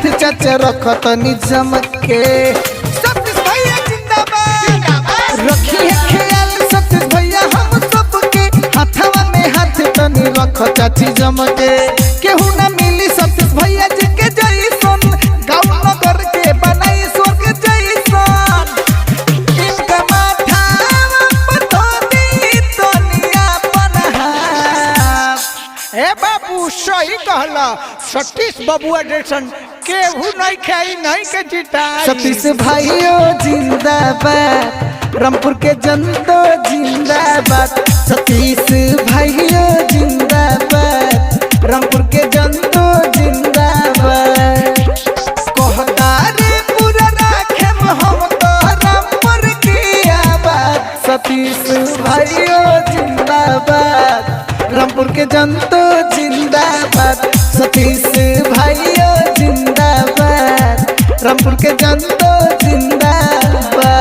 हाथ चाचा रखत निजम के। सतीश भैया जिंदाबाद, रखी है ख्याल सतीश भैया हम सबके, हाथवा में हाथ तनी रख चाची जम के। केहू ना मिली सतीश भैया जी के जैसन, गाँव नगर के बनाई स्वर्ग जैसन। इनका माथा ए बाबू सही कहला, सतीश बबुआ जैसन केहू नहीं खाई नहीं के जीता। सतीश भाइयों जिंदाबाद, रामपुर के जनता जिंदाबाद। सतीश भाइयों जिंदाबाद, रामपुर के जनता जिंदाबाद। कहदारे पूरा राखेम हम तो रामपुर की आबाद। सतीश भाइयों जिंदाबाद, रामपुर के जनता जिंदाबाद। सतीश भाइयों जिंदाबाद, रामपुर के जनता जिंदाबाद।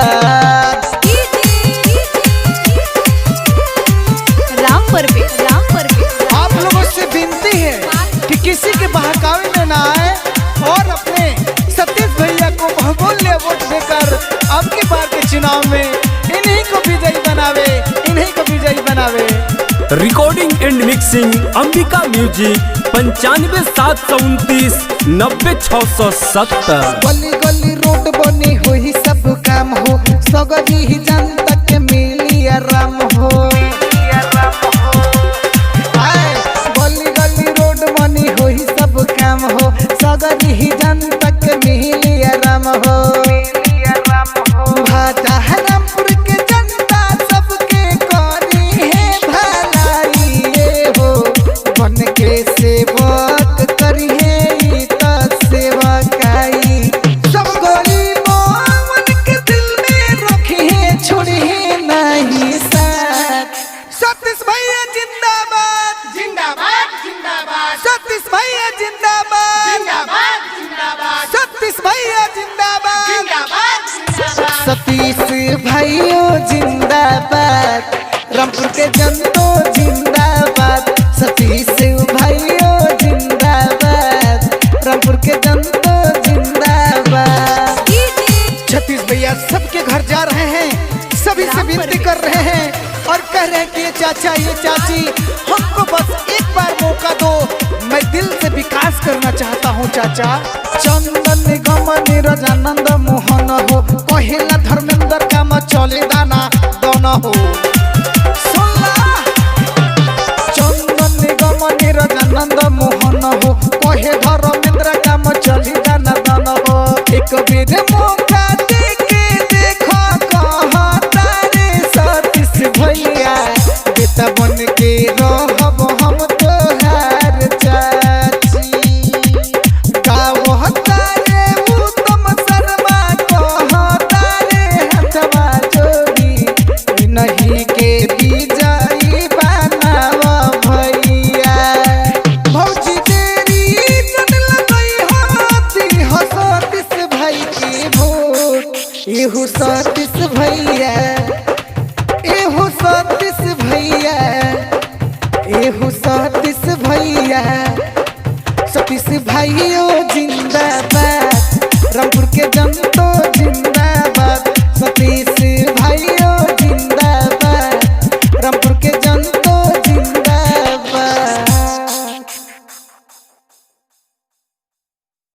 रामपुर पे आप लोगों से विनती है कि किसी के बहकावे में ना आए और अपने सतीश भैया को बहुमूल्य वोट देकर अब की बार के चुनाव में इन्हीं को विजयी बनावे, इन्हीं को विजयी बनावे। Recording and mixing Ambika music 95 729 90 670। गली गली रोड बनी हो ही सब काम हो, सगरी ही जनता के मिली आराम हो। गली गली रोड बनी हो ही सब काम हो, सगरी ही जनता के मिली आराम हो। भाटा रामपुर के जनता सबके करी है भलाई हो, बन के सेवक करी है तो सेवकाई। सब गरीबों के दिल में रखी है, छोड़ी है नहीं साथ। सतीश भैया जिंदाबाद, जिंदाबाद जिंदाबाद। सतीश भैया जिंदाबाद, जिंदाबाद जिंदाबाद। सतीश भैया जिंदाबाद, जिंदाबाद जिंदाबाद। सतीश भाइयों जिंदाबाद, रामपुर के जनता जिंदाबाद। सतीश भाइयों जिंदाबाद, रामपुर के जनता जिंदाबाद। सतीश भैया सबके घर जा रहे हैं, सभी से विनती कर रहे हैं और कह रहे हैं कि ये चाचा ये चाची हमको बस एक बार मौका दो, मैं दिल से विकास करना चाहता हूँ चाचा। चंदन निगम नीरज आनंद मोहन हो, कहेला धर्मेंद्र काम चले दाना दोनों हो। चंदन निगम नीरज आनंद मोहन हो, कहे धर्मेंद्र काम चली दाना दोनों हो। एक बेर मौका देके देखो कहता रे सतीश भैया, बेटा बन के रहब हम तोहार चाची। कहता रे उत्तम शर्मा, कहता रे हथवा जोड़ी, नहीं के विजयी बनाव भैया। भौजी तेरी जन लगई हाथी हो सतीश भाई की वोट। एहू सतीश भैया, एहू सतीश भैया, एहू सतीश भैया। सतीश भाइयों जिंदाबाद।